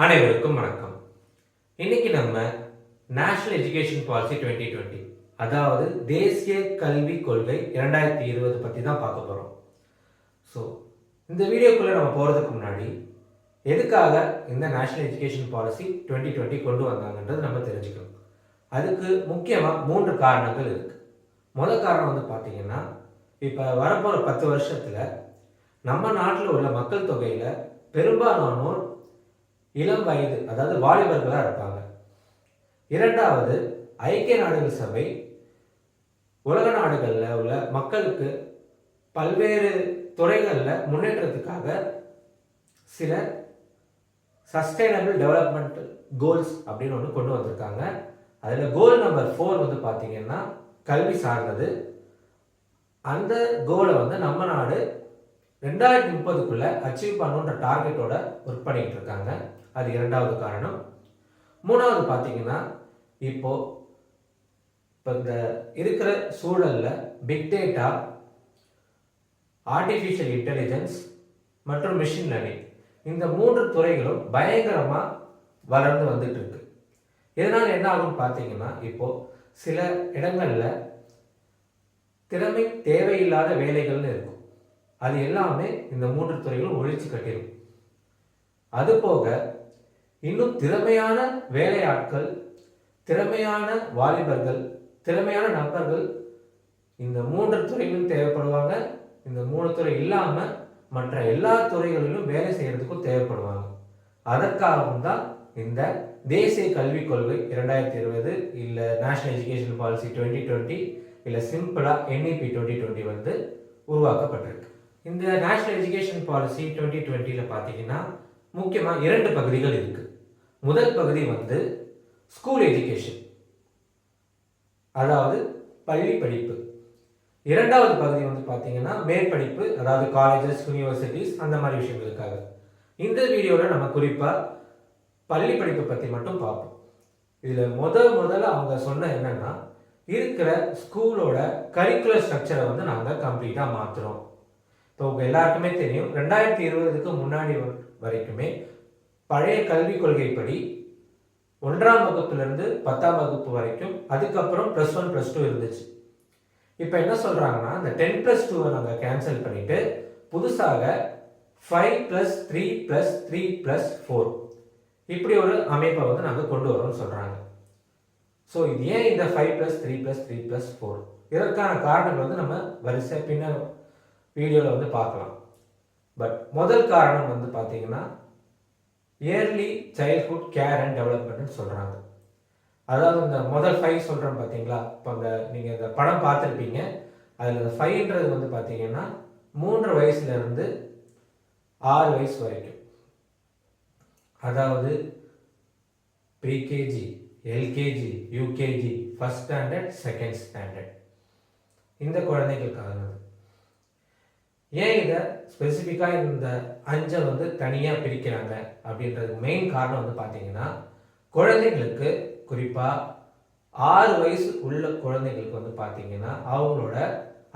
அனைவருக்கும் வணக்கம். இன்னைக்கு நம்ம நேஷனல் எஜுகேஷன் பாலிசி 2020, அதாவது தேசிய கல்விக் கொள்கை 2020 பற்றி தான் பார்க்க போகிறோம். ஸோ இந்த வீடியோக்குள்ளே நம்ம போகிறதுக்கு முன்னாடி எதுக்காக இந்த நேஷனல் எஜுகேஷன் பாலிசி 2020 கொண்டு வந்தாங்கன்றது நம்ம தெரிஞ்சுக்கணும். அதுக்கு முக்கியமாக 3 காரணங்கள் இருக்குது. முதல் காரணம் வந்து பார்த்தீங்கன்னா, இப்போ வரப்போகிற 10 வருஷத்தில் நம்ம நாட்டில் உள்ள மக்கள் தொகையில் பெரும்பாலானோர் இளம் வயது, அதாவது வாலிபர்களாக இருப்பாங்க. இரண்டாவது, ஐக்கிய நாடுகள் சபை உலக நாடுகளில் உள்ள மக்களுக்கு பல்வேறு துறைகளில் முன்னேற்றத்துக்காக சில சஸ்டைனபிள் டெவலப்மெண்ட் கோல்ஸ் அப்படின்னு ஒன்று கொண்டு வந்திருக்காங்க. அதில் கோல் நம்பர் 4 வந்து பார்த்தீங்கன்னா கல்வி சார்ந்தது. அந்த கோலை வந்து நம்ம நாடு 2030க்குள்ள அச்சீவ் பண்ணுன்ற டார்கெட்டோட ஒர்க் பண்ணிட்டு இருக்காங்க. அது இரண்டாவது காரணம். மூணாவது பார்த்தீங்கன்னா, இப்போ இந்த இருக்கிற சூழலில் பிக் டேட்டா, ஆர்டிஃபிஷியல் இன்டெலிஜென்ஸ் மற்றும் மிஷின் லேர்னிங், இந்த 3 துறைகளும் பயங்கரமாக வளர்ந்து வந்துட்டு இருக்கு. இதனால் என்ன ஆகும் பார்த்தீங்கன்னா, இப்போ சில இடங்களில் திறமை தேவையில்லாத வேலைகள்னு இருக்கும். அது எல்லாமே இந்த 3 துறைகளும் ஒழிச்சு கட்டிடும். அதுபோக இன்னும் திறமையான வேலையாட்கள், திறமையான வாலிபர்கள், திறமையான நபர்கள் இந்த 3 துறைகளும் தேவைப்படுவாங்க. இந்த 3 துறை இல்லாமல் மற்ற எல்லா துறைகளிலும் வேலை செய்யறதுக்கும் தேவைப்படுவாங்க. அதற்காகவும் தான் இந்த தேசிய கல்விக் கொள்கை 2020 இல்லை நேஷனல் எஜுகேஷன் பாலிசி 2020 இல்லை சிம்பிளாக NEP 2020 வந்து உருவாக்கப்பட்டிருக்கு. இந்த நேஷனல் எஜுகேஷன் பாலிசி 2020 பார்த்தீங்கன்னா முக்கியமாக 2 பகுதிகள் இருக்கு. முதல் பகுதி வந்து ஸ்கூல் எஜுகேஷன், அதாவது பள்ளி படிப்பு. இரண்டாவது பகுதி வந்து பார்த்தீங்கன்னா மேற்படிப்பு, அதாவது காலேஜஸ், யூனிவர்சிட்டிஸ், அந்த மாதிரி விஷயங்களுக்காக. இந்த வீடியோவில் நம்ம குறிப்பாக பள்ளி படிப்பு பற்றி மட்டும் பார்ப்போம். இதில் முதல்ல அவங்க சொன்ன என்னன்னா, இருக்கிற ஸ்கூலோட கரிக்குலர் ஸ்ட்ரக்சரை வந்து நாங்கள் கம்ப்ளீட்டாக மாற்றுறோம். இப்போ உங்கள் எல்லாருக்குமே தெரியும், 2020க்கு முன்னாடி வரைக்குமே பழைய கல்விக் கொள்கைப்படி 1ஆம் வகுப்புலேருந்து 10ஆம் வகுப்பு வரைக்கும், அதுக்கப்புறம் +1 +2 இருந்துச்சு. இப்போ என்ன சொல்கிறாங்கன்னா, இந்த 10+2 நாங்கள் கேன்சல் பண்ணிவிட்டு புதுசாக 5+3+3+4 இப்படி ஒரு அமைப்பை வந்து நாங்கள் கொண்டு வரோம்னு சொல்கிறாங்க. ஸோ இது ஏன் இந்த 5+3+3+4? இதற்கான காரணங்கள் வந்து நம்ம வரிசை பின்ன வீடியோவில் வந்து பார்க்கலாம். பட் முதல் காரணம் வந்து பார்த்தீங்கன்னா, இயர்லி சைல்ட்ஹுட் கேர் அண்ட் டெவலப்மெண்ட்னு சொல்கிறாங்க. அதாவது இந்த முதல் 5 சொல்கிறோம் பார்த்தீங்களா, இப்போ நீங்கள் இந்த படம் பார்த்துருப்பீங்க. அதில் இந்த 5ன்றது வந்து பார்த்தீங்கன்னா 3 வயசுலேருந்து 6 வயசு வரைக்கும், அதாவது pre-KG, LKG, UKG, first standard, second standard, இந்த குழந்தைகளுக்காக. ஏன் இதை ஸ்பெசிஃபிக்காக இந்த 5 வந்து தனியாக பிரிக்கிறாங்க அப்படின்றது மெயின் காரணம் வந்து பார்த்தீங்கன்னா, குழந்தைங்களுக்கு குறிப்பாக 6 வயசு உள்ள குழந்தைங்களுக்கு வந்து பார்த்தீங்கன்னா அவங்களோட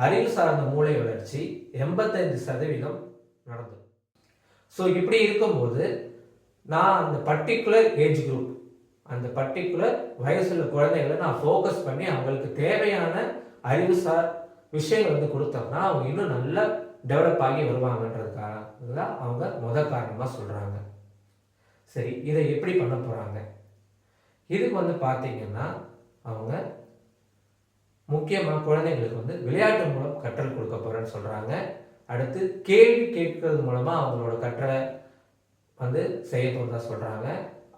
அறிவு சார்ந்த மூளை வளர்ச்சி 85% நடந்தது. ஸோ இப்படி இருக்கும்போது நான் அந்த பர்டிகுலர் ஏஜ் குரூப், அந்த பர்டிகுலர் வயசுள்ள குழந்தைகளை நான் ஃபோக்கஸ் பண்ணி அவங்களுக்கு தேவையான அறிவுசார் விஷயங்கள் வந்து கொடுத்தோம்னா அவங்க இன்னும் நல்லா டெவலப் ஆகி வருவாங்கன்றதுக்காக தான் அவங்க காரணமாக சொல்கிறாங்க. சரி, இதை எப்படி பண்ண போகிறாங்க? இதுக்கு வந்து பார்த்தீங்கன்னா, அவங்க முக்கியமாக குழந்தைங்களுக்கு வந்து விளையாட்டு மூலம் கற்றல் கொடுக்க போகிறேன்னு சொல்கிறாங்க. அடுத்து கேள்வி கேட்கறது மூலமாக அவங்களோட கற்றலை வந்து செய்ய போகிறதா சொல்கிறாங்க.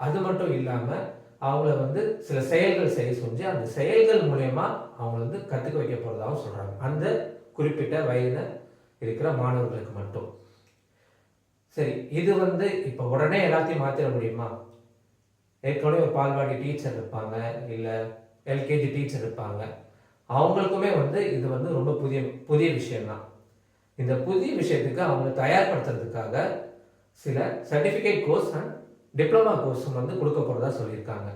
அது மட்டும் இல்லாமல் அவங்கள வந்து சில செயல்கள் செய்ய செஞ்சு அந்த செயல்கள் மூலயமா அவங்கள வந்து கற்றுக்க வைக்க போகிறதாகவும் சொல்கிறாங்க, அந்த குறிப்பிட்ட வயதில் இருக்கிற மாணவர்களுக்கு மட்டும். சரி, இது வந்து இப்போ உடனே எல்லாத்தையும் மாற்றிட முடியுமா? ஏற்கனவே ஒரு பால்வாடி டீச்சர் இருப்பாங்க, இல்லை எல்கேஜி டீச்சர் இருப்பாங்க, அவங்களுக்குமே வந்து இது வந்து ரொம்ப புதிய விஷயம்தான். இந்த புதிய விஷயத்துக்கு அவங்களை தயார்படுத்துறதுக்காக சில சர்டிஃபிகேட் கோர்ஸ் அண்ட் டிப்ளமா கோர்ஸும் வந்து கொடுக்க போகிறதா சொல்லியிருக்காங்க.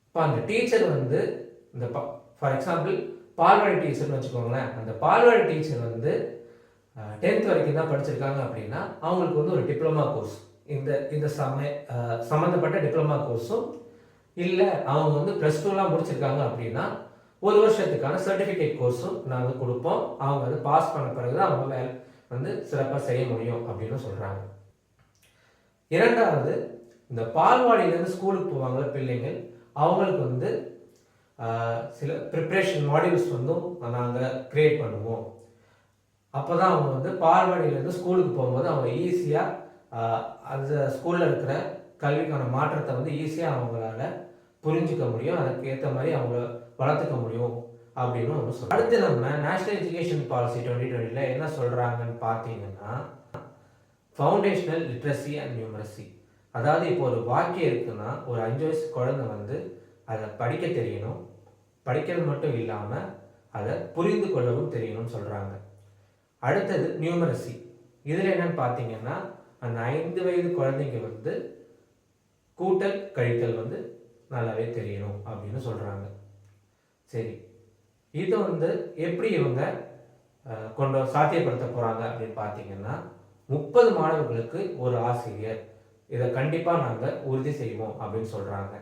இப்போ அந்த டீச்சர் வந்து இந்த ஃபார் எக்ஸாம்பிள் பால்வாடி டீச்சர்னு வச்சுக்கோங்களேன். அந்த பால்வாடி டீச்சர் வந்து 10th வரைக்கும் தான் படிச்சிருக்காங்க அப்படின்னா அவங்களுக்கு வந்து ஒரு டிப்ளமா கோர்ஸ் இந்த இந்த சம்மந்தப்பட்ட டிப்ளமா கோர்ஸும், இல்லை அவங்க வந்து ப்ளஸ் டூலாம் முடிச்சிருக்காங்க அப்படின்னா ஒரு வருஷத்துக்கான சர்டிஃபிகேட் கோர்ஸும் நாங்கள் கொடுப்போம். அவங்க வந்து பாஸ் பண்ண பிறகு தான் அவங்க வேலை வந்து சிறப்பாக செய்ய முடியும் அப்படின்னு சொல்கிறாங்க. இரண்டாவது, இந்த பால்வாடியிலேருந்து ஸ்கூலுக்கு போவாங்க பிள்ளைங்கள், அவங்களுக்கு வந்து சில ப்ரிப்ரேஷன் மாடியூல்ஸ் வந்து நாங்கள் க்ரியேட் பண்ணுவோம். அப்போ தான் அவங்க வந்து பால்வாடியிலேருந்து ஸ்கூலுக்கு போகும்போது அவங்க ஈஸியாக அந்த ஸ்கூலில் இருக்கிற கல்விக்கான மாற்றத்தை வந்து ஈஸியாக அவங்களால புரிஞ்சிக்க முடியும், அதுக்கு ஏற்ற மாதிரி அவங்கள வளர்த்துக்க முடியும் அப்படின்னு ஒன்று சொல்லுவோம். அடுத்து நம்ம நேஷனல் எஜுகேஷன் பாலிசி 2020 என்ன சொல்கிறாங்கன்னு பார்த்தீங்கன்னா, ஃபவுண்டேஷனல் லிட்ரஸி அண்ட் நியூமரசி. அதாவது இப்போ ஒரு வாக்கியம் இருக்குன்னா ஒரு 5 வயசு குழந்தை வந்து அதை படிக்க தெரியணும், படிக்கிறது மட்டும் இல்லாமல் அதை புரிந்து கொள்ளவும் தெரியணும்னு சொல்கிறாங்க. அடுத்தது நியூமரசி. இதில் என்னன்னு பார்த்தீங்கன்னா, அந்த 5 வயது குழந்தைங்க வந்து கூட்டல் கழித்தல் வந்து நல்லாவே தெரியணும் அப்படின்னு சொல்கிறாங்க. சரி, இதை வந்து எப்படி இவங்க சாத்தியப்படுத்த போகிறாங்க அப்படின்னு பார்த்தீங்கன்னா, 30 மாணவர்களுக்கு ஒரு ஆசிரியர், இதை கண்டிப்பாக நாங்கள் உறுதி செய்வோம் அப்படின்னு சொல்கிறாங்க.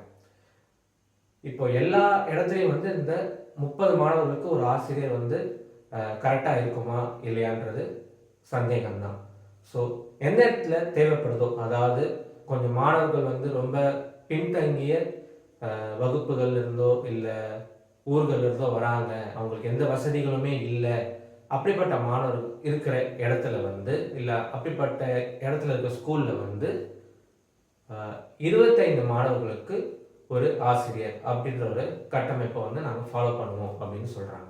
இப்போ எல்லா இடத்துலையும் வந்து இந்த 30 மாணவர்களுக்கு ஒரு ஆசிரியர் வந்து கரெக்டாக இருக்குமா இல்லையான்றது சந்தேகம்தான். ஸோ எந்த இடத்துல தேவைப்படுதோ, அதாவது கொஞ்சம் மாணவர்கள் வந்து ரொம்ப பின்தங்கிய வகுப்புகள் இருந்தோ இல்லை ஊர்கள் இருந்தோ வராங்க, அவங்களுக்கு எந்த வசதிகளுமே இல்லை, அப்படிப்பட்ட மாணவர்கள் இருக்கிற இடத்துல வந்து, இல்லை அப்படிப்பட்ட இடத்துல இருக்கிற ஸ்கூலில் வந்து 25 மாணவர்களுக்கு ஒரு ஆசிரியர் அப்படின்ற ஒரு கட்டமைப்பை வந்து நாங்கள் ஃபாலோ பண்ணுவோம் அப்படின்னு சொல்கிறாங்க.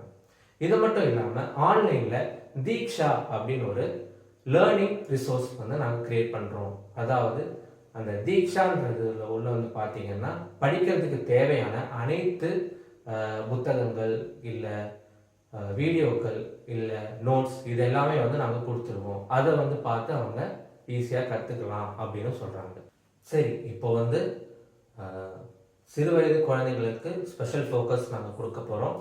இது மட்டும் இல்லாமல் ஆன்லைனில் தீக்ஷா அப்படின்னு ஒரு லேர்னிங் ரிசோர்ஸ் வந்து நாங்கள் க்ரியேட் பண்ணுறோம். அதாவது அந்த தீக்ஷான்றதுல உள்ள வந்து பார்த்தீங்கன்னா, படிக்கிறதுக்கு தேவையான அனைத்து புத்தகங்கள் இல்லை வீடியோக்கள் இல்லை நோட்ஸ் இது எல்லாமே வந்து நாங்கள் கொடுத்துருவோம். அதை வந்து பார்த்து அவங்க ஈஸியாக கற்றுக்கலாம் அப்படின்னு சொல்கிறாங்க. சரி, இப்போ வந்து சிறு வயது குழந்தைங்களுக்கு ஸ்பெஷல் ஃபோக்கஸ் நாங்கள் கொடுக்க போகிறோம்.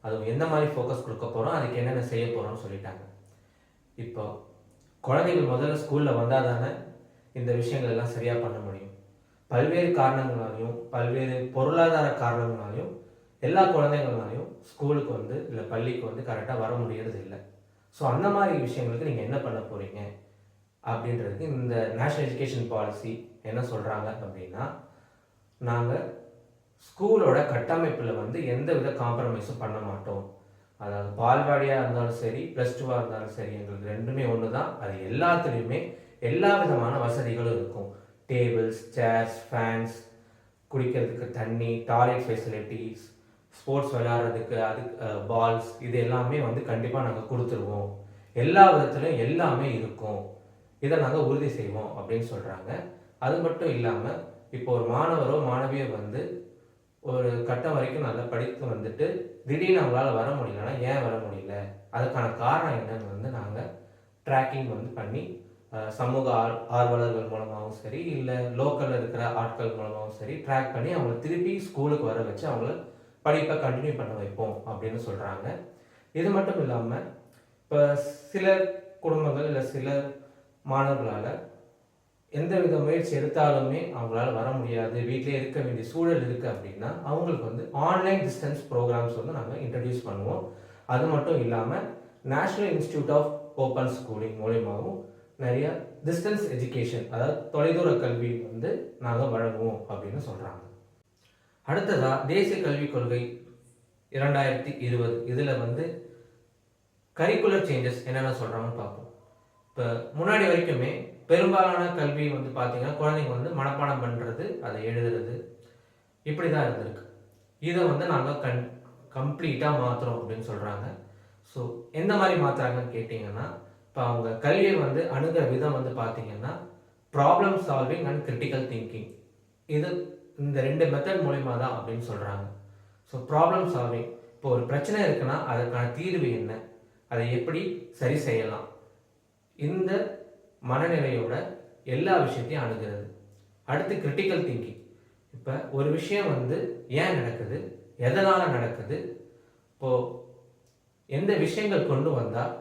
அதுவும் எந்த மாதிரி ஃபோக்கஸ் கொடுக்க போகிறோம், அதுக்கு என்னென்ன செய்ய போகிறோம்னு சொல்லிட்டாங்க. இப்போ குழந்தைகள் முதல்ல ஸ்கூலில் வந்தால் தானே இந்த விஷயங்கள் எல்லாம் சரியாக பண்ண முடியும். பல்வேறு காரணங்களாலையும் பல்வேறு பொருளாதார காரணங்களாலையும் எல்லா குழந்தைங்களாலையும் ஸ்கூலுக்கு வந்து இல்லை பள்ளிக்கு வந்து கரெக்டாக வர முடியறது இல்லை. ஸோ அந்த மாதிரி விஷயங்களுக்கு நீங்கள் என்ன பண்ண போகிறீங்க அப்படின்றதுக்கு இந்த நேஷ்னல் எஜுகேஷன் பாலிசி என்ன சொல்கிறாங்க அப்படின்னா, நாங்கள் ஸ்கூலோட கட்டமைப்பில் வந்து எந்த வித காம்ப்ரமைஸும் பண்ண மாட்டோம். அதாவது பால்வாடியாக இருந்தாலும் சரி, ப்ளஸ் டூவாக இருந்தாலும் சரி, எங்களுக்கு ரெண்டுமே ஒன்று தான். அது எல்லாத்துலேயுமே எல்லா விதமான வசதிகளும் இருக்கும். டேபிள்ஸ், சேர்ஸ், ஃபேன்ஸ், குடிக்கிறதுக்கு தண்ணி, டாய்லெட் ஃபெசிலிட்டிஸ், ஸ்போர்ட்ஸ் விளையாடுறதுக்கு பால்ஸ், இது எல்லாமே வந்து கண்டிப்பாக நாங்கள் கொடுத்துருவோம். எல்லா விதத்துலையும் எல்லாமே இருக்கும், இதை நாங்கள் உறுதி செய்வோம் அப்படின்னு சொல்கிறாங்க. அது மட்டும் இல்லாமல் இப்போ ஒரு மாணவரோ மாணவியோ வந்து ஒரு கட்டம் வரைக்கும் நல்லா படித்து வந்துட்டு திடீர்னு அவங்களால வர முடியலன்னா ஏன் வர முடியல, அதுக்கான காரணம் என்னன்னு வந்து நாங்கள் ட்ராக்கிங் வந்து பண்ணி சமூக ஆர்வலர்கள் மூலமாகவும் சரி, இல்லை லோக்கலில் இருக்கிற ஆட்கள் மூலமாகவும் சரி ட்ராக் பண்ணி அவங்கள திருப்பி ஸ்கூலுக்கு வர வச்சு அவங்கள படிப்பை கண்டினியூ பண்ண வைப்போம் அப்படின்னு சொல்கிறாங்க. இது மட்டும் இல்லாமல் இப்போ சில குடும்பங்கள் இல்லை சில மாணவர்களால் எந்த வித முயற்சி எடுத்தாலுமே அவங்களால வர முடியாது, வீட்டிலே இருக்க வேண்டிய சூழல் இருக்குது அப்படின்னா அவங்களுக்கு வந்து ஆன்லைன் டிஸ்டன்ஸ் ப்ரோக்ராம்ஸ் வந்து நாங்கள் இன்ட்ரடியூஸ் பண்ணுவோம். அது மட்டும் இல்லாமல் national institute of open schooling மூலியமாகவும் நிறைய டிஸ்டன்ஸ் எஜுகேஷன், அதாவது தொலைதூர கல்வி வந்து நாங்கள் வழங்குவோம் அப்படின்னு சொல்கிறாங்க. அடுத்ததாக தேசிய கல்விக் கொள்கை 2020 இதில் வந்து கரிக்குலர் சேஞ்சஸ் என்னென்ன சொல்கிறாங்கன்னு பார்ப்போம். இப்போ முன்னாடி வரைக்குமே பெரும்பாலான கல்வி வந்து பார்த்தீங்கன்னா குழந்தைங்க வந்து மனப்பாடம் பண்ணுறது, அதை எழுதுறது, இப்படி தான் இருந்திருக்கு. இதை வந்து நாங்கள் கம்ப்ளீட்டாக மாற்றுறோம் அப்படின்னு சொல்கிறாங்க. ஸோ எந்த மாதிரி மாற்றுறாங்கன்னு கேட்டிங்கன்னா, இப்போ அவங்க கல்வியை வந்து அணுகிற விதம் வந்து பார்த்தீங்கன்னா problem solving and critical thinking, இது இந்த 2 மெத்தட் மூலிமா தான் அப்படின்னு சொல்கிறாங்க. ஸோ ப்ராப்ளம் சால்விங், இப்போ ஒரு பிரச்சனை இருக்குன்னா அதற்கான தீர்வு என்ன, அதை எப்படி சரி செய்யலாம், இந்த மனநிலையோட எல்லா விஷயத்தையும் அணுகிறது. அடுத்து கிரிட்டிக்கல் திங்கிங், இப்போ ஒரு விஷயம் வந்து ஏன் நடக்குது, எதனால் நடக்குது, இப்போது எந்த விஷயங்கள் கொண்டு வந்தால்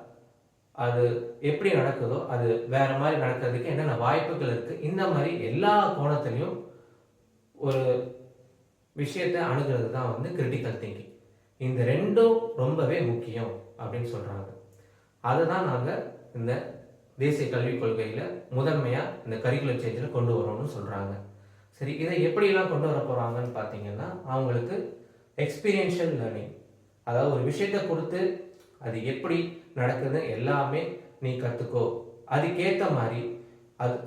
அது எப்படி நடக்குதோ அது வேற மாதிரி நடக்கிறதுக்கு என்னென்ன வாய்ப்புகள் இருக்குது, இந்த மாதிரி எல்லா கோணத்துலேயும் ஒரு விஷயத்தை அணுகிறது தான் வந்து கிரிட்டிக்கல் திங்கிங். இந்த ரெண்டும் ரொம்பவே முக்கியம் அப்படின்னு சொல்கிறாங்க. அதுதான் நாங்கள் இந்த தேசிய கல்விக் கொள்கையில் முதன்மையாக இந்த கரிக்குலர் சேஞ்சில் கொண்டு வரோம்னு சொல்கிறாங்க. சரி, இதை எப்படிலாம் கொண்டு வர போகிறாங்கன்னு பார்த்தீங்கன்னா, அவங்களுக்கு எக்ஸ்பீரியன்ஷியல் லேர்னிங், அதாவது ஒரு விஷயத்தை கொடுத்து அது எப்படி நடக்குது எல்லாமே நீ கற்றுக்கோ, அதுக்கேற்ற மாதிரி அது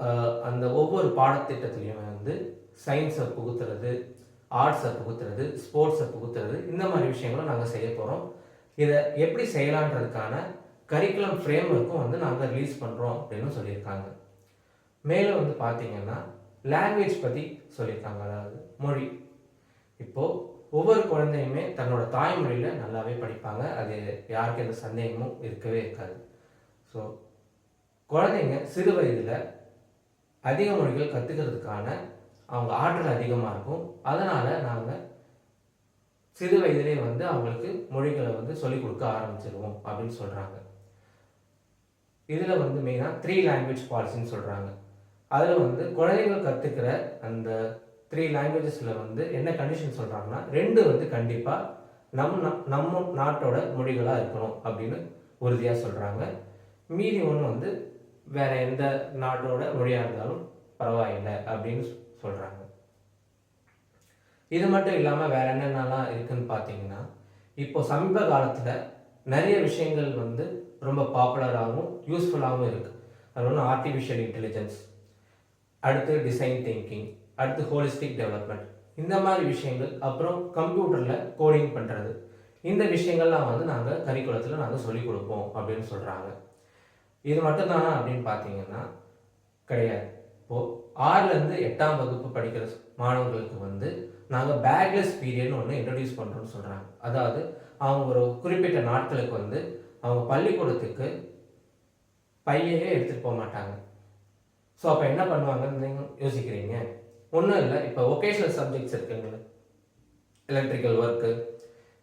அந்த ஒவ்வொரு பாடத்திட்டத்துலையும் வந்து சயின்ஸை புகுத்துறது, ஆர்ட்ஸை புகுத்துறது, ஸ்போர்ட்ஸை புகுத்துறது, இந்த மாதிரி விஷயங்களும் நாங்கள் செய்ய போகிறோம். இதை எப்படி செய்யலான்றதுக்கான கரிக்குலம் ஃப்ரேம் ஒர்க்கும் வந்து நாங்கள் ரிலீஸ் பண்ணுறோம் அப்படின்னு சொல்லியிருக்காங்க. மேலும் வந்து பார்த்தீங்கன்னா லாங்குவேஜ் பற்றி சொல்லியிருக்காங்க, அதாவது மொழி. இப்போது ஒவ்வொரு குழந்தையுமே தன்னோட தாய்மொழியில் நல்லாவே படிப்பாங்க, அது யாருக்கு எந்த சந்தேகமும் இருக்கவே இருக்காது. ஸோ குழந்தைங்க சிறு வயதில் அதிக மொழிகள் கற்றுக்கிறதுக்கான அவங்க ஆற்றல் அதிகமாக இருக்கும். அதனால் நாங்கள் சிறு வயதிலே வந்து அவங்களுக்கு மொழிகளை வந்து சொல்லிக் கொடுக்க ஆரம்பிச்சிருவோம் அப்படின்னு சொல்கிறாங்க. இதில் வந்து மெயினாக 3 லாங்குவேஜ் பாலிசின்னு சொல்கிறாங்க. அதில் வந்து குழந்தைகள் கற்றுக்கிற அந்த 3 லாங்குவேஜஸில் வந்து என்ன கண்டிஷன் சொல்கிறாங்கன்னா, 2 வந்து கண்டிப்பாக நம்ம நாட்டோட மொழிகளாக இருக்கணும் அப்படின்னு உறுதியாக சொல்கிறாங்க. மீதி ஒன்று வந்து வேறு எந்த நாட்டோட மொழியாக இருந்தாலும் பரவாயில்லை அப்படின்னு சொல்கிறாங்க. இது மட்டும் இல்லாமல் வேறு என்னென்னலாம் இருக்குதுன்னு பார்த்தீங்கன்னா, இப்போ சமீப காலத்தில் நிறைய விஷயங்கள் வந்து ரொம்ப பாப்புலராகவும் யூஸ்ஃபுல்லாகவும் இருக்குது. அது ஒன்று ஆர்டிஃபிஷியல் இன்டெலிஜென்ஸ், அடுத்து டிசைன் திங்கிங், அடுத்து ஹோலிஸ்டிக் டெவலப்மெண்ட், இந்த மாதிரி விஷயங்கள், அப்புறம் கம்ப்யூட்டரில் கோடிங் பண்ணுறது, இந்த விஷயங்கள்லாம் வந்து நாங்கள் கரிக்குலத்தில் நாங்கள் சொல்லிக் கொடுப்போம் அப்படின்னு சொல்கிறாங்க. இது மட்டும்தானா அப்படின்னு பார்த்தீங்கன்னா கிடையாது. இப்போது 6லேருந்து 8ஆம் வகுப்பு படிக்கிற மாணவர்களுக்கு வந்து நாங்கள் பேக்லெஸ் பீரியட்னு ஒன்று இன்ட்ரடியூஸ் பண்ணுறோன்னு சொல்கிறாங்க. அதாவது அவங்க ஒரு குறிப்பிட்ட நாட்களுக்கு வந்து அவங்க பள்ளிக்கூடத்துக்கு பையவே எடுத்துகிட்டு போக மாட்டாங்க. ஸோ அப்போ என்ன பண்ணுவாங்கன்னு நீங்கள் யோசிக்கிறீங்க? ஒன்றும் இல்லை, இப்போ ஒகேஷ்னல் சப்ஜெக்ட்ஸ் இருக்குங்களே, எலக்ட்ரிக்கல் ஒர்க்கு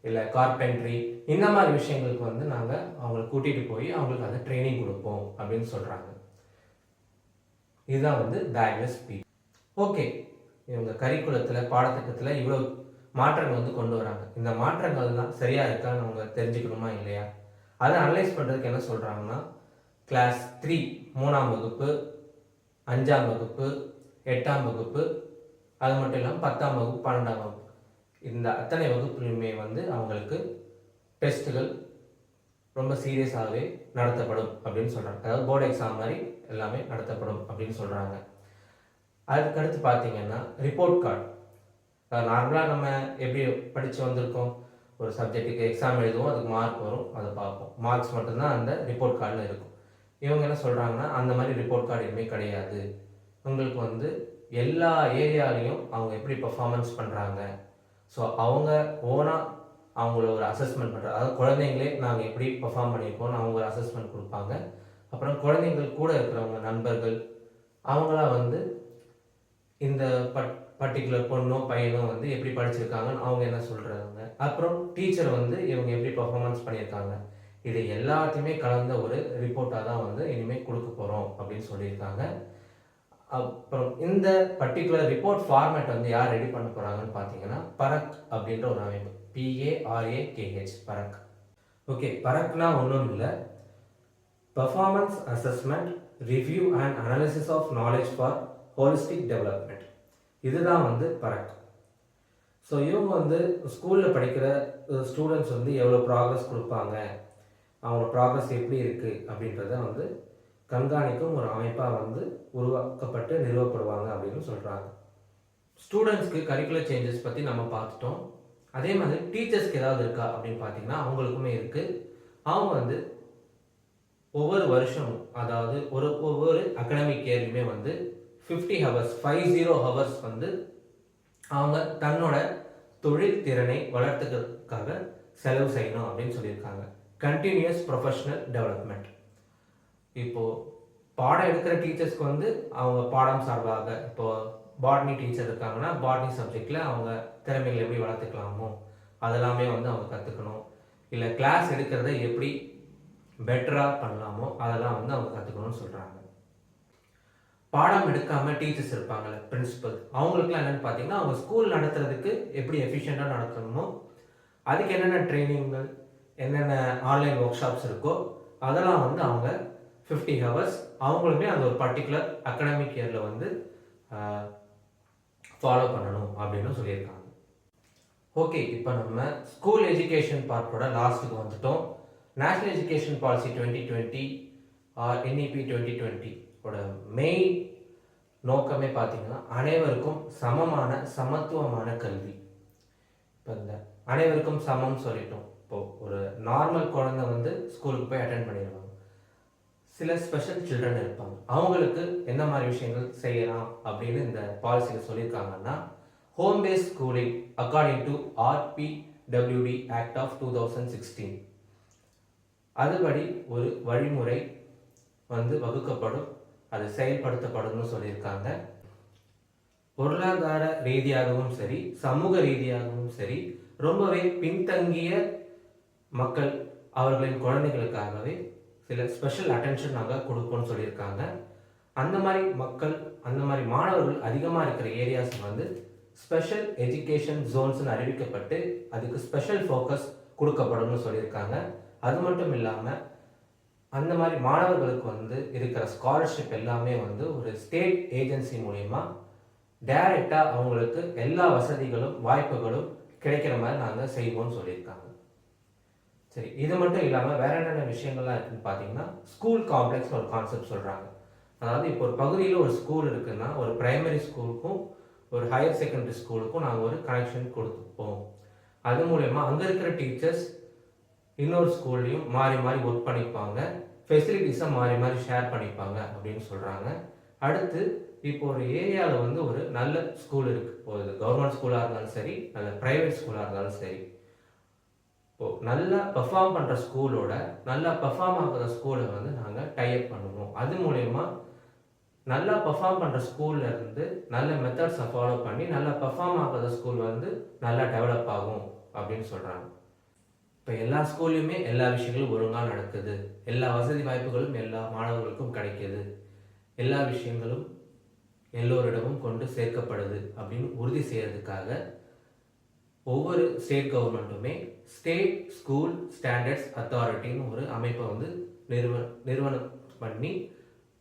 இல்லை கார்பென்ட்ரி, இந்த மாதிரி விஷயங்களுக்கு வந்து நாங்கள் அவங்களை கூட்டிகிட்டு போய் அவங்களுக்கு அதை ட்ரைனிங் கொடுப்போம் அப்படின்னு சொல்கிறாங்க. இதுதான் வந்து பேக்லெஸ் பீரியட். ஓகே, இவங்க கரிக்குலத்தில் பாடத்திட்டத்தில் இவ்வளோ மாற்றங்கள் வந்து கொண்டு வராங்க. இந்த மாற்றங்கள்லாம் சரியாக இருக்கான்னு அவங்க தெரிஞ்சுக்கணுமா இல்லையா? அதை அனலைஸ் பண்ணுறதுக்கு என்ன சொல்கிறாங்கன்னா, கிளாஸ் 3 3ஆம் வகுப்பு, 5ஆம் வகுப்பு, 8ஆம் வகுப்பு, அது மட்டும் இல்லாமல் 10ஆம் வகுப்பு, 12ஆம் வகுப்பு, இந்த அத்தனை வகுப்புலையுமே வந்து அவங்களுக்கு டெஸ்ட்டுகள் ரொம்ப சீரியஸாகவே நடத்தப்படும் அப்படின்னு சொல்கிறாங்க. அதாவது போர்டு எக்ஸாம் மாதிரி எல்லாமே நடத்தப்படும் அப்படின்னு சொல்கிறாங்க. அதுக்கடுத்து பார்த்தீங்கன்னா ரிப்போர்ட் கார்டு. நார்மலாக நம்ம எப்படி படித்து வந்திருக்கோம், ஒரு சப்ஜெக்ட்டுக்கு எக்ஸாம் எழுதுவோம், அதுக்கு மார்க் வரும், அதை பார்ப்போம், மார்க்ஸ் மட்டும்தான் அந்த ரிப்போர்ட் கார்டில் இருக்கும். இவங்க என்ன சொல்கிறாங்கன்னா, அந்த மாதிரி ரிப்போர்ட் கார்டு எதுவுமே கிடையாது. உங்களுக்கு வந்து எல்லா ஏரியாலையும் அவங்க எப்படி பர்ஃபார்மன்ஸ் பண்ணுறாங்க, ஸோ அவங்க ஓனாக அவங்கள ஒரு அசஸ்மெண்ட் பண்ணுறாங்க. அதாவது குழந்தைங்களே நாங்கள் எப்படி பர்ஃபார்ம் பண்ணியிருக்கோம்னு அவங்க ஒரு அசஸ்மெண்ட் கொடுப்பாங்க. அப்புறம் குழந்தைங்கள் கூட இருக்கிறவங்க நண்பர்கள் அவங்களாம் வந்து இந்த பர்டிகுலர் பொண்ணோ பையனோ வந்து எப்படி படிச்சிருக்காங்கன்னு அவங்க என்ன சொல்கிறாங்க. அப்புறம் டீச்சர் வந்து இவங்க எப்படி பர்ஃபார்மன்ஸ் பண்ணியிருக்காங்க, இது எல்லாத்தையுமே கலந்த ஒரு ரிப்போர்ட்டாக தான் வந்து இனிமேல் கொடுக்க போகிறோம் அப்படின்னு சொல்லியிருக்காங்க. அப்புறம் இந்த பர்டிகுலர் ரிப்போர்ட் ஃபார்மேட் வந்து யார் ரெடி பண்ண போகிறாங்கன்னு பார்த்தீங்கன்னா பரக் அப்படின்ற ஒரு அமைப்பு, PARAKH, பரக். ஓகே, பரக்னா ஒன்றும் இல்லை, performance assessment review and analysis of knowledge for holistic development. இதுதான் வந்து பரக். ஸோ இவங்க வந்து ஸ்கூலில் படிக்கிற ஸ்டூடெண்ட்ஸ் வந்து எவ்வளோ ப்ராக்ரஸ் கொடுப்பாங்க, அவங்க ப்ராக்ரஸ் எப்படி இருக்குது அப்படின்றத வந்து கண்காணிக்கும் ஒரு அமைப்பாக வந்து உருவாக்கப்பட்டு நிறுவப்படுவாங்க அப்படின்னு சொல்கிறாங்க. ஸ்டூடெண்ட்ஸ்க்கு கரிக்குலர் சேஞ்சஸ் பற்றி நம்ம பார்த்துட்டோம். அதே மாதிரி டீச்சர்ஸ்க்கு ஏதாவது இருக்கா அப்படின்னு பார்த்தீங்கன்னா அவங்களுக்குமே இருக்குது. அவங்க வந்து ஒவ்வொரு வருஷமும், அதாவது ஒவ்வொரு அகடமிக் இயர்லையுமே வந்து 50 ஹவர்ஸ் வந்து அவங்க தன்னோட தொழில் திறனை வளர்த்துக்கிறதுக்காக செலவு செய்யணும் அப்படின்னு சொல்லியிருக்காங்க. Continuous professional development. இப்போது பாடம் எடுக்கிற டீச்சர்ஸ்க்கு வந்து அவங்க பாடம் சார்பாக, இப்போது பாட்னி டீச்சர் இருக்காங்கன்னா பாட்னி சப்ஜெக்டில் அவங்க திறமைகளை எப்படி வளர்த்துக்கலாமோ அதெல்லாமே வந்து அவங்க கற்றுக்கணும். இல்லை கிளாஸ் எடுக்கிறத எப்படி பெட்டராக பண்ணலாமோ அதெல்லாம் வந்து அவங்க கற்றுக்கணும்னு சொல்கிறாங்க. பாடம் எடுக்காமல் டீச்சர்ஸ் இருப்பாங்கள்ல, பிரின்சிபல், அவங்களுக்குலாம் என்னென்னு பார்த்தீங்கன்னா அவங்க ஸ்கூல் நடத்துறதுக்கு எப்படி எஃபிஷியண்ட்டாக நடத்தணுமோ அதுக்கு என்னென்ன ட்ரைனிங்கள், என்னென்ன ஆன்லைன் ஒர்க் ஷாப்ஸ் இருக்கோ அதெல்லாம் வந்து அவங்க 50 ஹவர்ஸ் அவங்களுமே அந்த ஒரு பர்டிகுலர் அகடமிக் இயரில் வந்து ஃபாலோ பண்ணணும் அப்படின்னு சொல்லியிருக்காங்க. ஓகே, இப்போ நம்ம ஸ்கூல் எஜுகேஷன் பார்ட்டோட லாஸ்ட்டுக்கு வந்துட்டோம். National education policy 2020 or NEP 2020 ஓட மெயின் நோக்கமே பார்த்தீங்கன்னா அனைவருக்கும் சமமான சமத்துவமான கல்வி. இப்போ இந்த அனைவருக்கும் சமம் சொல்லிட்டோம். இப்போது ஒரு நார்மல் குழந்தை வந்து ஸ்கூலுக்கு போய் அட்டென்ட் பண்ணிடுவாங்க. சில ஸ்பெஷல் சில்ட்ரன் இருப்பாங்க, அவங்களுக்கு என்ன மாதிரி விஷயங்கள் செய்யலாம் அப்படின்னு இந்த பாலிசியில் சொல்லியிருக்காங்கன்னா home base schooling according to RPWD act of 2016 அதுபடி ஒரு வழிமுறை வந்து வகுக்கப்படும், அது செயல்படுத்தப்படும்னு சொல்லியிருக்காங்க. பொருளாதார ரீதியாகவும் சரி சமூக ரீதியாகவும் சரி ரொம்பவே பின்தங்கிய மக்கள் அவர்களின் குழந்தைகளுக்காகவே சில ஸ்பெஷல் அட்டென்ஷன் நாங்கள் கொடுப்போம்னு சொல்லியிருக்காங்க. அந்த மாதிரி மக்கள், அந்த மாதிரி மாணவர்கள் அதிகமாக இருக்கிற ஏரியாஸ் வந்து ஸ்பெஷல் எஜுகேஷன் ஜோன்ஸ்னு அறிவிக்கப்பட்டு அதுக்கு ஸ்பெஷல் ஃபோக்கஸ் கொடுக்கப்படும்னு சொல்லியிருக்காங்க. அது மட்டும் இல்லாமல் அந்த மாதிரி மாணவர்களுக்கு வந்து இருக்கிற ஸ்காலர்ஷிப் எல்லாமே வந்து ஒரு ஸ்டேட் ஏஜென்சி மூலயமா டைரெக்டாக அவங்களுக்கு எல்லா வசதிகளும் வாய்ப்புகளும் கிடைக்கிற மாதிரி நாங்கள் செய்வோம்னு சொல்லியிருக்காங்க. சரி, இது மட்டும் இல்லாமல் வேற என்னென்ன விஷயங்கள்லாம் இருக்குன்னு பார்த்தீங்கன்னா ஸ்கூல் காம்ப்ளெக்ஸ் ஒரு கான்செப்ட் சொல்கிறாங்க. அதாவது இப்போ ஒரு பகுதியில் ஒரு ஸ்கூல் இருக்குன்னா ஒரு பிரைமரி ஸ்கூலுக்கும் ஒரு ஹையர் செகண்டரி ஸ்கூலுக்கும் நாங்கள் ஒரு கனெக்ஷன் கொடுத்துப்போம். அது மூலயமா அங்கே இருக்கிற டீச்சர்ஸ் இன்னொரு ஸ்கூல்லையும் மாறி மாறி ஒர்க் பண்ணிப்பாங்க, ஃபெசிலிட்டிஸை மாறி மாறி ஷேர் பண்ணிப்பாங்க அப்படின்னு சொல்கிறாங்க. அடுத்து இப்போ ஒரு ஏரியாவில் வந்து ஒரு நல்ல ஸ்கூல் இருக்குது, ஒரு கவர்மெண்ட் ஸ்கூலாக இருந்தாலும் சரி நல்ல ப்ரைவேட் ஸ்கூலாக இருந்தாலும் சரி, இப்போது நல்லா பெர்ஃபார்ம் பண்ணுற ஸ்கூலோட நல்லா பெர்ஃபார்ம் ஆகிற ஸ்கூலை வந்து நாங்கள் டைப் பண்ணுவோம். அது மூலயமா நல்லா பெர்ஃபார்ம் பண்ணுற ஸ்கூலில் இருந்து நல்ல மெத்தட்ஸை ஃபாலோ பண்ணி நல்லா பெர்ஃபார்ம் ஆகாத ஸ்கூல் வந்து நல்லா டெவலப் ஆகும் அப்படின்னு சொல்கிறாங்க. இப்போ எல்லா ஸ்கூல்லையுமே எல்லா விஷயங்களும் ஒழுங்காக நடக்குது, எல்லா வசதி வாய்ப்புகளும் எல்லா மாணவர்களுக்கும் கிடைக்கிது, எல்லா விஷயங்களும் எல்லோரிடமும் கொண்டு சேர்க்கப்படுது அப்படின்னு உறுதி செய்யறதுக்காக ஒவ்வொரு ஸ்டேட் கவர்மெண்ட்டுமே ஸ்டேட் ஸ்கூல் ஸ்டாண்டர்ட்ஸ் அத்தாரிட்டின்னு ஒரு அமைப்பை வந்து நிறுவனம் பண்ணி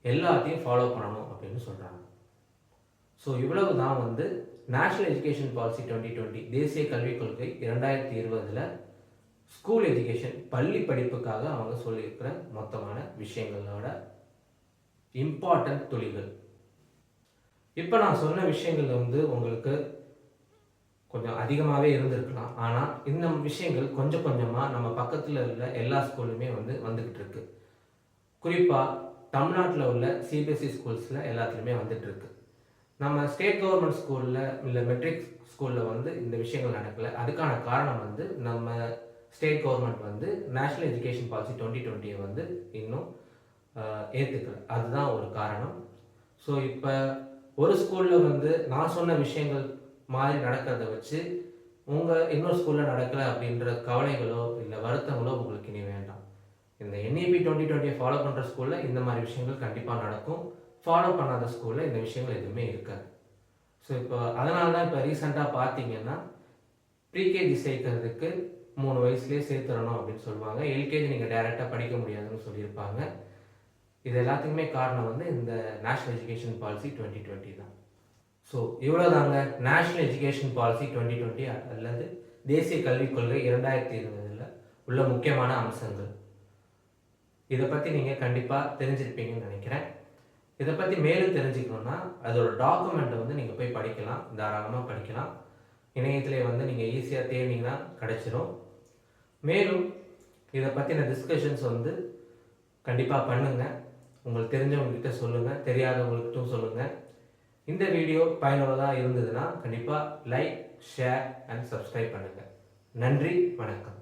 எல்லாத்தையும் ஃபாலோ பண்ணணும் அப்படின்னு சொல்கிறாங்க. ஸோ இவ்வளவு தான் வந்து நேஷ்னல் எஜுகேஷன் பாலிசி 2020 தேசிய கல்விக் கொள்கை 2020 ஸ்கூல் எஜுகேஷன் பள்ளி படிப்புக்காக அவங்க சொல்லியிருக்கிற மொத்தமான விஷயங்களோட இம்பார்ட்டன்ட் துளிகள். இப்போ நான் சொன்ன விஷயங்கள் வந்து உங்களுக்கு கொஞ்சம் அதிகமாகவே இருந்திருக்கலாம், ஆனால் இந்த விஷயங்கள் கொஞ்சம் கொஞ்சமாக நம்ம பக்கத்தில் உள்ள எல்லா ஸ்கூல்லுமே வந்து வந்துக்கிட்டு இருக்கு. குறிப்பாக தமிழ்நாட்டில் உள்ள CBSE ஸ்கூல்ஸில் எல்லாத்துலேயுமே வந்துட்டு இருக்கு. நம்ம ஸ்டேட் கவர்மெண்ட் ஸ்கூலில் இல்லை மெட்ரிக் ஸ்கூலில் வந்து இந்த விஷயங்கள் நடக்கலை. அதுக்கான காரணம் வந்து நம்ம ஸ்டேட் கவர்மெண்ட் வந்து நேஷ்னல் எஜுகேஷன் பாலிசி 2020 வந்து இன்னும் ஏற்றுக்கல, அதுதான் ஒரு காரணம். ஸோ இப்போ ஒரு ஸ்கூலில் வந்து நான் சொன்ன விஷயங்கள் மாதிரி நடக்கிறத வச்சு உங்கள் இன்னொரு ஸ்கூலில் நடக்கலை அப்படின்ற கவலைகளோ இல்லை வருத்தங்களோ உங்களுக்கு இனி வேண்டாம். இந்த NEP 2020 ஃபாலோ பண்ணுற ஸ்கூலில் இந்த மாதிரி விஷயங்கள் கண்டிப்பாக நடக்கும், ஃபாலோ பண்ணாத ஸ்கூலில் இந்த விஷயங்கள் எதுவுமே இருக்காது. ஸோ இப்போ அதனால தான் இப்போ ரீசெண்டாக பார்த்தீங்கன்னா ப்ரீகேஜி சேர்க்கறதுக்கு 3 வயசுலேயே சேர்த்துடணும் அப்படின்னு சொல்லுவாங்க. LKG நீங்கள் டைரெக்டாக படிக்க முடியாதுன்னு சொல்லியிருப்பாங்க. இது எல்லாத்துக்குமே காரணம் வந்து இந்த நேஷ்னல் எஜுகேஷன் பாலிசி 2020 தான். ஸோ இவ்வளோதாங்க நேஷ்னல் எஜுகேஷன் பாலிசி 2020 அல்லது தேசிய கல்விக் கொள்கை 2020 உள்ள முக்கியமான அம்சங்கள். இதை பற்றி நீங்கள் கண்டிப்பாக தெரிஞ்சிருப்பீங்கன்னு நினைக்கிறேன். இதை பற்றி மேலும் தெரிஞ்சுக்கணுன்னா அதோட டாக்குமெண்ட்டை வந்து நீங்கள் போய் படிக்கலாம், தாராளமாக படிக்கலாம். இணையத்திலே வந்து நீங்கள் ஈஸியாக தேடினீங்கன்னா கிடைச்சிரும். மேலும் இதை பற்றின டிஸ்கஷன்ஸ் வந்து கண்டிப்பாக பண்ணுங்கள், உங்களுக்கு தெரிஞ்சவங்ககிட்ட சொல்லுங்கள், தெரியாதவங்ககிட்டும் சொல்லுங்கள். இந்த வீடியோ பயனுள்ளதாக இருந்ததுன்னா கண்டிப்பாக லைக், ஷேர் அண்ட் சப்ஸ்கிரைப் பண்ணுங்கள். நன்றி, வணக்கம்.